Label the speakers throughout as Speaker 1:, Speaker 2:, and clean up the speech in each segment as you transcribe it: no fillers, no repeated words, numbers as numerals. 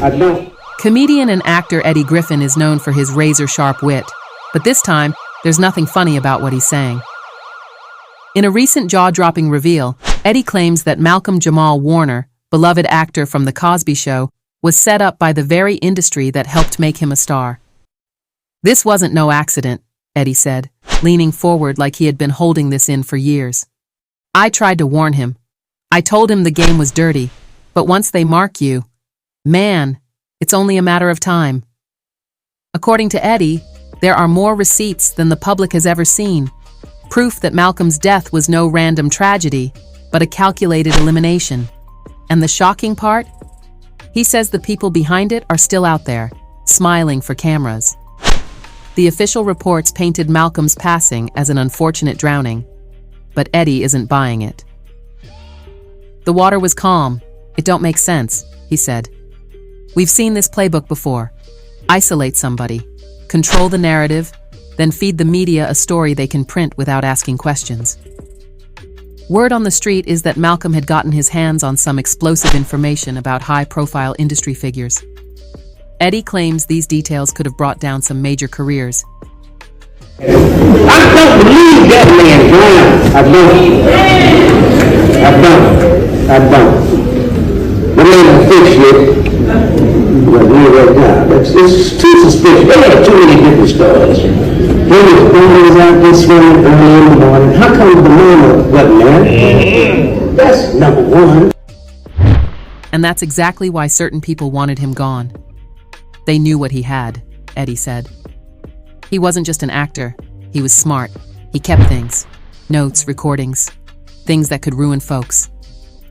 Speaker 1: I don't.
Speaker 2: Comedian and actor Eddie Griffin is known for his razor-sharp wit, but this time, there's nothing funny about what he's saying. In a recent jaw-dropping reveal, Eddie claims that Malcolm-Jamal Warner, beloved actor from The Cosby Show, was set up by the very industry that helped make him a star. "This wasn't no accident," Eddie said, leaning forward like he had been holding this in for years. "I tried to warn him. I told him the game was dirty, but once they mark you, man, it's only a matter of time." According to Eddie, there are more receipts than the public has ever seen, proof that Malcolm's death was no random tragedy, but a calculated elimination. And the shocking part? He says the people behind it are still out there, smiling for cameras. The official reports painted Malcolm's passing as an unfortunate drowning, but Eddie isn't buying it. "The water was calm. It don't make sense," he said. "We've seen this playbook before. Isolate somebody, control the narrative, then feed the media a story they can print without asking questions." Word on the street is that Malcolm had gotten his hands on some explosive information about high-profile industry figures. Eddie claims these details could have brought down some major careers.
Speaker 1: I don't believe that man drowned. I don't. The man will fix it. But right now, it's too suspicious. They have too many different stories. There was out this morning early in the morning. How come the man wasn't there? That's number one.
Speaker 2: And that's exactly why certain people wanted him gone. They knew what he had, Eddie said. He wasn't just an actor. He was smart. He kept things. Notes, recordings. Things that could ruin folks.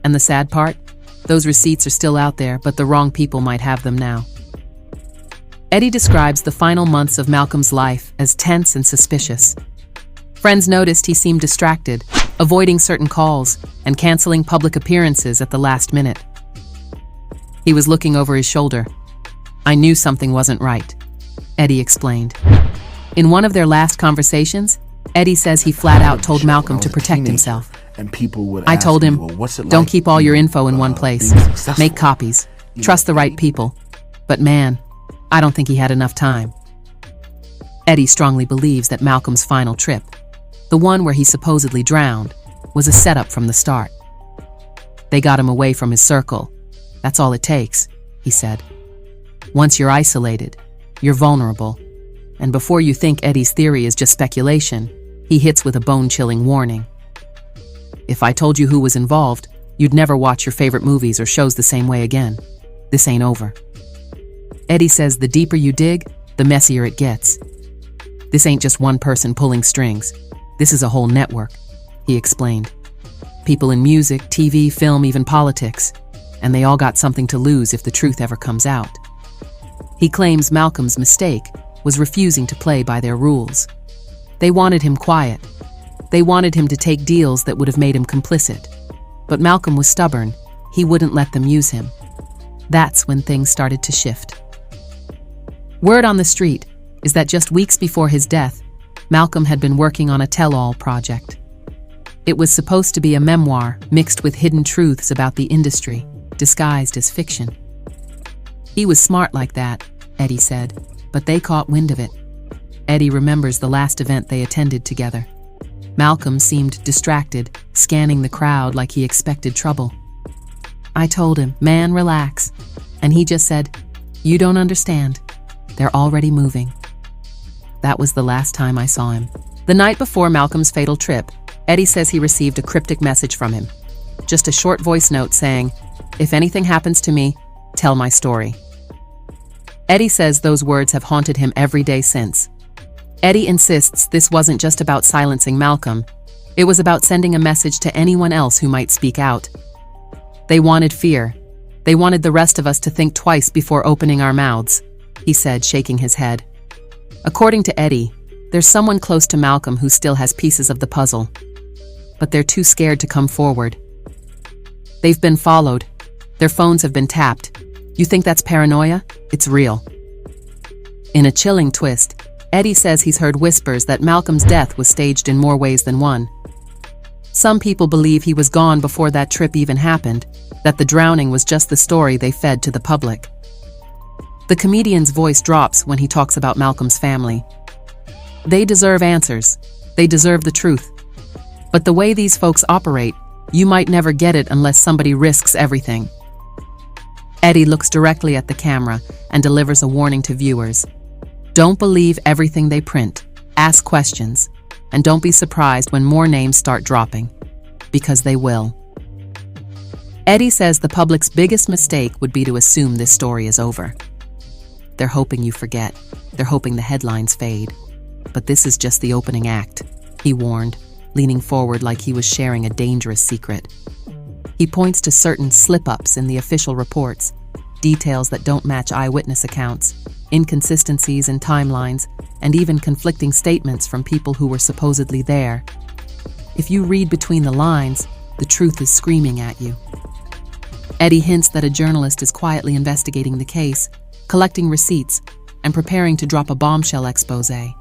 Speaker 2: And the sad part? Those receipts are still out there, but the wrong people might have them now. Eddie describes the final months of Malcolm's life as tense and suspicious. Friends noticed he seemed distracted, avoiding certain calls and canceling public appearances at the last minute. He was looking over his shoulder. "I knew something wasn't right," Eddie explained. In one of their last conversations, Eddie says he flat out told Malcolm to protect himself. "I told him, don't keep all your info in one place. Make copies. Trust the right people. But man, I don't think he had enough time." Eddie strongly believes that Malcolm's final trip, the one where he supposedly drowned, was a setup from the start. "They got him away from his circle. That's all it takes," he said. "Once you're isolated, you're vulnerable. And before you think Eddie's theory is just speculation, he hits with a bone-chilling warning. If I told you who was involved, you'd never watch your favorite movies or shows the same way again. This ain't over." Eddie says the deeper you dig, the messier it gets. "This ain't just one person pulling strings. This is a whole network," he explained. "People in music, TV, film, even politics. And they all got something to lose if the truth ever comes out." He claims Malcolm's mistake was refusing to play by their rules. They wanted him quiet. They wanted him to take deals that would have made him complicit. But Malcolm was stubborn. He wouldn't let them use him. That's when things started to shift. Word on the street is that just weeks before his death, Malcolm had been working on a tell-all project. It was supposed to be a memoir mixed with hidden truths about the industry, disguised as fiction. He was smart like that, Eddie said, but they caught wind of it. Eddie remembers the last event they attended together. Malcolm seemed distracted, scanning the crowd like he expected trouble. "I told him, man, relax. And he just said, 'You don't understand. They're already moving.' That was the last time I saw him." The night before Malcolm's fatal trip, Eddie says he received a cryptic message from him. Just a short voice note saying, "If anything happens to me, tell my story." Eddie says those words have haunted him every day since. Eddie insists this wasn't just about silencing Malcolm. It was about sending a message to anyone else who might speak out. "They wanted fear. They wanted the rest of us to think twice before opening our mouths," he said, shaking his head. According to Eddie, there's someone close to Malcolm who still has pieces of the puzzle. But they're too scared to come forward. They've been followed. Their phones have been tapped. You think that's paranoia? It's real. In a chilling twist, Eddie says he's heard whispers that Malcolm's death was staged in more ways than one. Some people believe he was gone before that trip even happened, that the drowning was just the story they fed to the public. The comedian's voice drops when he talks about Malcolm's family. They deserve answers. They deserve the truth. But the way these folks operate, you might never get it unless somebody risks everything. Eddie looks directly at the camera and delivers a warning to viewers. Don't believe everything they print. Ask questions. And don't be surprised when more names start dropping. Because they will. Eddie says the public's biggest mistake would be to assume this story is over. They're hoping you forget. They're hoping the headlines fade. But this is just the opening act, he warned, leaning forward like he was sharing a dangerous secret. He points to certain slip-ups in the official reports, details that don't match eyewitness accounts, inconsistencies in timelines, and even conflicting statements from people who were supposedly there. If you read between the lines, the truth is screaming at you. Eddie hints that a journalist is quietly investigating the case, collecting receipts, and preparing to drop a bombshell exposé.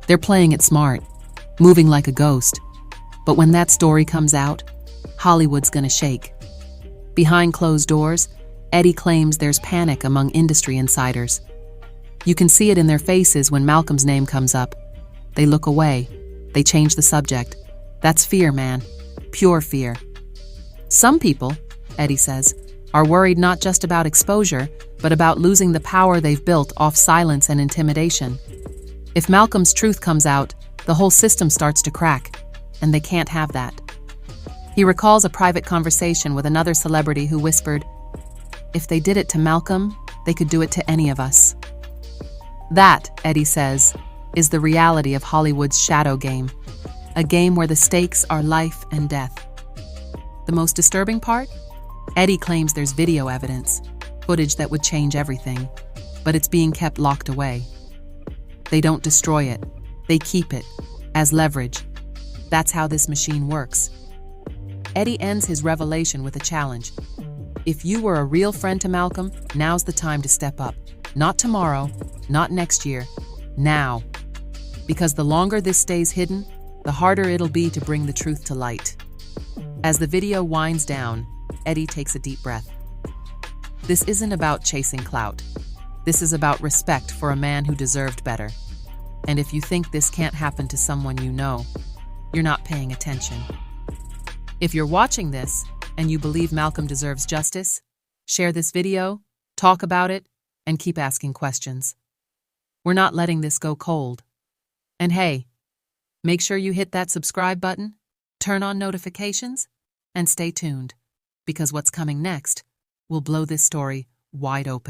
Speaker 2: They're playing it smart, moving like a ghost. But when that story comes out, Hollywood's gonna shake. Behind closed doors, Eddie claims there's panic among industry insiders. You can see it in their faces when Malcolm's name comes up. They look away. They change the subject. That's fear, man. Pure fear. Some people, Eddie says, are worried not just about exposure, but about losing the power they've built off silence and intimidation. If Malcolm's truth comes out, the whole system starts to crack, and they can't have that. He recalls a private conversation with another celebrity who whispered, "If they did it to Malcolm, they could do it to any of us." That, Eddie says, is the reality of Hollywood's shadow game, a game where the stakes are life and death. The most disturbing part? Eddie claims there's video evidence, footage that would change everything, but it's being kept locked away. They don't destroy it. They keep it as leverage. That's how this machine works. Eddie ends his revelation with a challenge. If you were a real friend to Malcolm, now's the time to step up. Not tomorrow, not next year, now. Because the longer this stays hidden, the harder it'll be to bring the truth to light. As the video winds down, Eddie takes a deep breath. This isn't about chasing clout. This is about respect for a man who deserved better. And if you think this can't happen to someone you know, you're not paying attention. If you're watching this and you believe Malcolm deserves justice, share this video, talk about it, and keep asking questions. We're not letting this go cold. And hey, make sure you hit that subscribe button, turn on notifications, and stay tuned, because what's coming next will blow this story wide open.